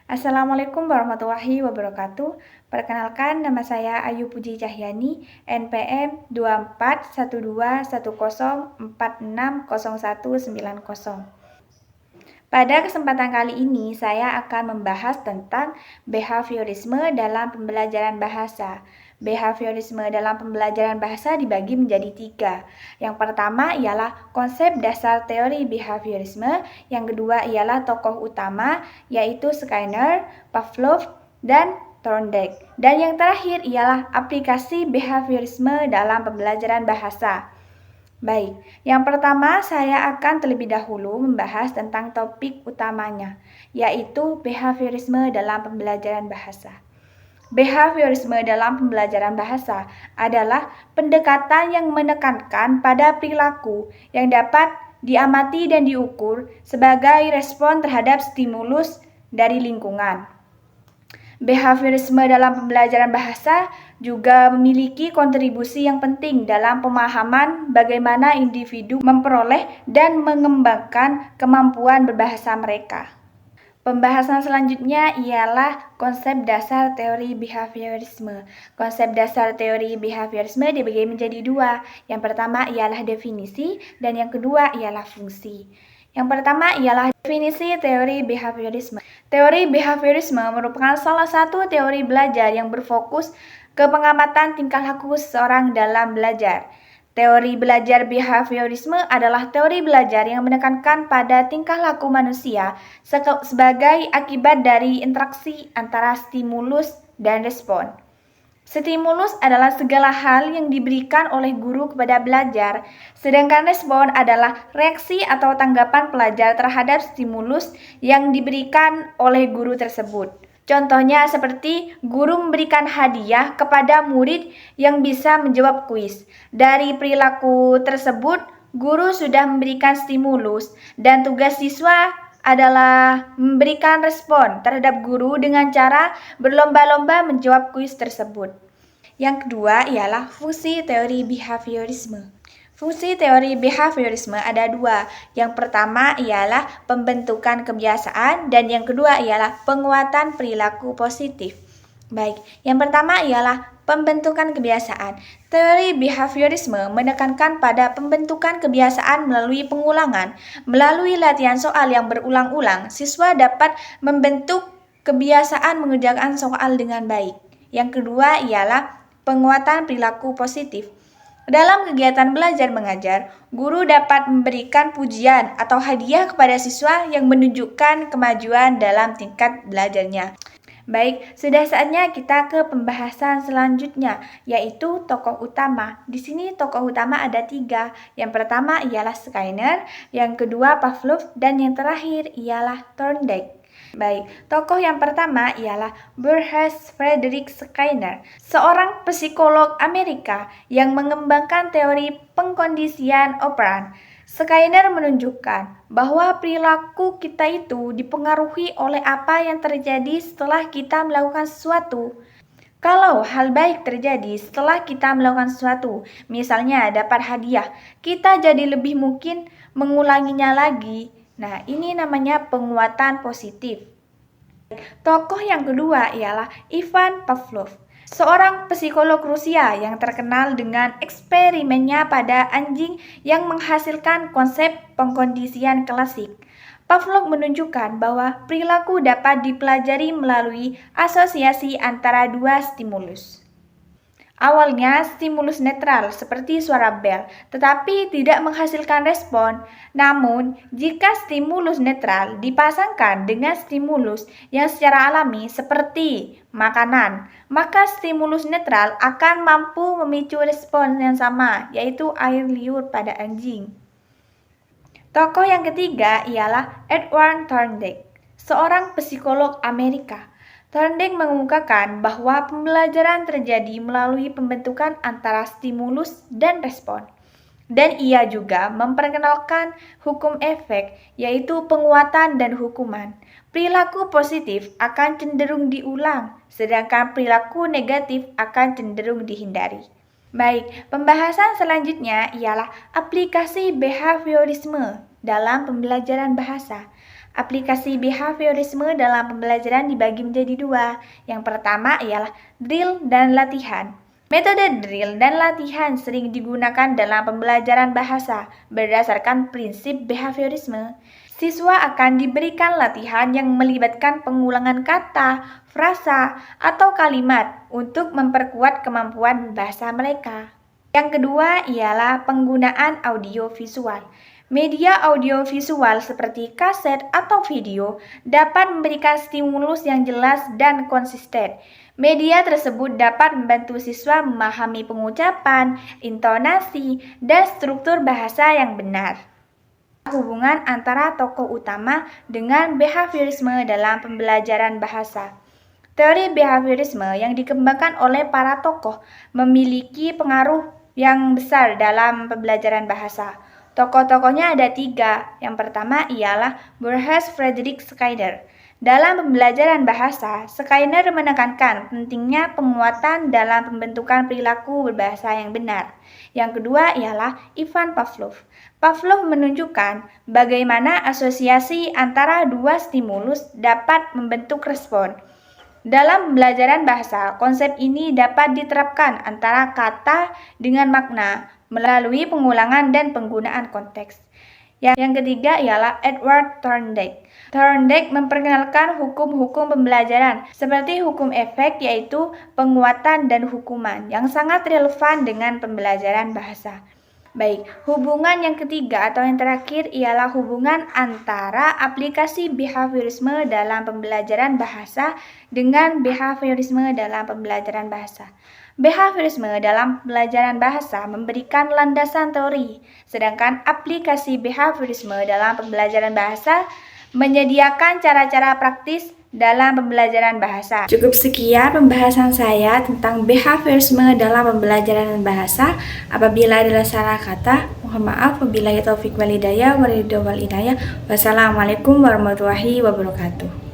Assalamualaikum warahmatullahi wabarakatuh. Perkenalkan, nama saya Ayu Puji Cahyani, NPM 241210460190. Pada kesempatan kali ini, saya akan membahas tentang behaviorisme dalam pembelajaran bahasa. Behaviorisme dalam pembelajaran bahasa dibagi menjadi 3. Yang pertama ialah konsep dasar teori behaviorisme, yang kedua ialah tokoh utama, yaitu Skinner, Pavlov, dan Thorndike. Dan yang terakhir ialah aplikasi behaviorisme dalam pembelajaran bahasa. Baik, yang pertama saya akan terlebih dahulu membahas tentang topik utamanya, yaitu behaviorisme dalam pembelajaran bahasa. Behaviorisme dalam pembelajaran bahasa adalah pendekatan yang menekankan pada perilaku yang dapat diamati dan diukur sebagai respon terhadap stimulus dari lingkungan. Behaviorisme dalam pembelajaran bahasa juga memiliki kontribusi yang penting dalam pemahaman bagaimana individu memperoleh dan mengembangkan kemampuan berbahasa mereka. Pembahasan selanjutnya ialah konsep dasar teori behaviorisme. Konsep dasar teori behaviorisme dibagi menjadi 2. Yang pertama ialah definisi dan yang kedua ialah fungsi. Yang pertama ialah definisi teori behaviorisme. Teori behaviorisme merupakan salah satu teori belajar yang berfokus ke pengamatan tingkah laku seseorang dalam belajar. Teori belajar behaviorisme adalah teori belajar yang menekankan pada tingkah laku manusia sebagai akibat dari interaksi antara stimulus dan respon. Stimulus adalah segala hal yang diberikan oleh guru kepada belajar, sedangkan respon adalah reaksi atau tanggapan pelajar terhadap stimulus yang diberikan oleh guru tersebut. Contohnya seperti guru memberikan hadiah kepada murid yang bisa menjawab kuis. Dari perilaku tersebut, guru sudah memberikan stimulus dan tugas siswa adalah memberikan respon terhadap guru dengan cara berlomba-lomba menjawab kuis tersebut. Yang kedua ialah fungsi teori behaviorisme. Fungsi teori behaviorisme ada 2. Yang pertama ialah pembentukan kebiasaan dan yang kedua ialah penguatan perilaku positif. Baik, yang pertama ialah pembentukan kebiasaan. Teori behaviorisme menekankan pada pembentukan kebiasaan melalui pengulangan. Melalui latihan soal yang berulang-ulang, siswa dapat membentuk kebiasaan mengerjakan soal dengan baik. Yang kedua ialah penguatan perilaku positif. Dalam kegiatan belajar mengajar, guru dapat memberikan pujian atau hadiah kepada siswa yang menunjukkan kemajuan dalam tingkat belajarnya. Baik, sudah saatnya kita ke pembahasan selanjutnya, yaitu tokoh utama. Di sini tokoh utama ada 3. Yang pertama ialah Skinner, yang kedua Pavlov, dan yang terakhir ialah Thorndike. Baik, tokoh yang pertama ialah Bernhard Friedrich Skinner, seorang psikolog Amerika yang mengembangkan teori pengkondisian operan. Skinner menunjukkan bahwa perilaku kita itu dipengaruhi oleh apa yang terjadi setelah kita melakukan sesuatu. Kalau hal baik terjadi setelah kita melakukan sesuatu, misalnya dapat hadiah, kita jadi lebih mungkin mengulanginya lagi. Nah, ini namanya penguatan positif. Tokoh yang kedua ialah Ivan Pavlov, seorang psikolog Rusia yang terkenal dengan eksperimennya pada anjing yang menghasilkan konsep pengkondisian klasik. Pavlov menunjukkan bahwa perilaku dapat dipelajari melalui asosiasi antara 2 stimulus. Awalnya stimulus netral seperti suara bel, tetapi tidak menghasilkan respon. Namun, jika stimulus netral dipasangkan dengan stimulus yang secara alami seperti makanan, maka stimulus netral akan mampu memicu respon yang sama, yaitu air liur pada anjing. Tokoh yang ketiga ialah Edward Thorndike, seorang psikolog Amerika. Thorndike mengemukakan bahwa pembelajaran terjadi melalui pembentukan antara stimulus dan respon. Dan ia juga memperkenalkan hukum efek, yaitu penguatan dan hukuman. Perilaku positif akan cenderung diulang, sedangkan perilaku negatif akan cenderung dihindari. Baik, pembahasan selanjutnya ialah aplikasi behaviorisme dalam pembelajaran bahasa. Aplikasi behaviorisme dalam pembelajaran dibagi menjadi dua. Yang pertama ialah drill dan latihan. Metode drill dan latihan sering digunakan dalam pembelajaran bahasa berdasarkan prinsip behaviorisme. Siswa akan diberikan latihan yang melibatkan pengulangan kata, frasa, atau kalimat untuk memperkuat kemampuan bahasa mereka. Yang kedua ialah penggunaan audiovisual. Media audiovisual seperti kaset atau video dapat memberikan stimulus yang jelas dan konsisten. Media tersebut dapat membantu siswa memahami pengucapan, intonasi, dan struktur bahasa yang benar. Hubungan antara tokoh utama dengan behaviorisme dalam pembelajaran bahasa. Teori behaviorisme yang dikembangkan oleh para tokoh memiliki pengaruh yang besar dalam pembelajaran bahasa. Tokoh-tokohnya ada 3. Yang pertama ialah Burgess Frederick Skinner. Dalam pembelajaran bahasa, Skinner menekankan pentingnya penguatan dalam pembentukan perilaku berbahasa yang benar. Yang kedua ialah Ivan Pavlov. Pavlov menunjukkan bagaimana asosiasi antara dua stimulus dapat membentuk respon. Dalam pembelajaran bahasa, konsep ini dapat diterapkan antara kata dengan makna melalui pengulangan dan penggunaan konteks. Yang ketiga ialah Edward Thorndike. Thorndike memperkenalkan hukum-hukum pembelajaran seperti hukum efek, yaitu penguatan dan hukuman yang sangat relevan dengan pembelajaran bahasa. Baik, hubungan yang ketiga atau yang terakhir ialah hubungan antara aplikasi behaviorisme dalam pembelajaran bahasa dengan behaviorisme dalam pembelajaran bahasa. Behaviorisme dalam pembelajaran bahasa memberikan landasan teori, sedangkan aplikasi behaviorisme dalam pembelajaran bahasa menyediakan cara-cara praktis dalam pembelajaran bahasa. Cukup sekian pembahasan saya tentang behaviorisme dalam pembelajaran bahasa. Apabila ada salah kata, mohon maaf. Wabillahi taufiq wal hidayah. Wassalamualaikum warahmatullahi wabarakatuh.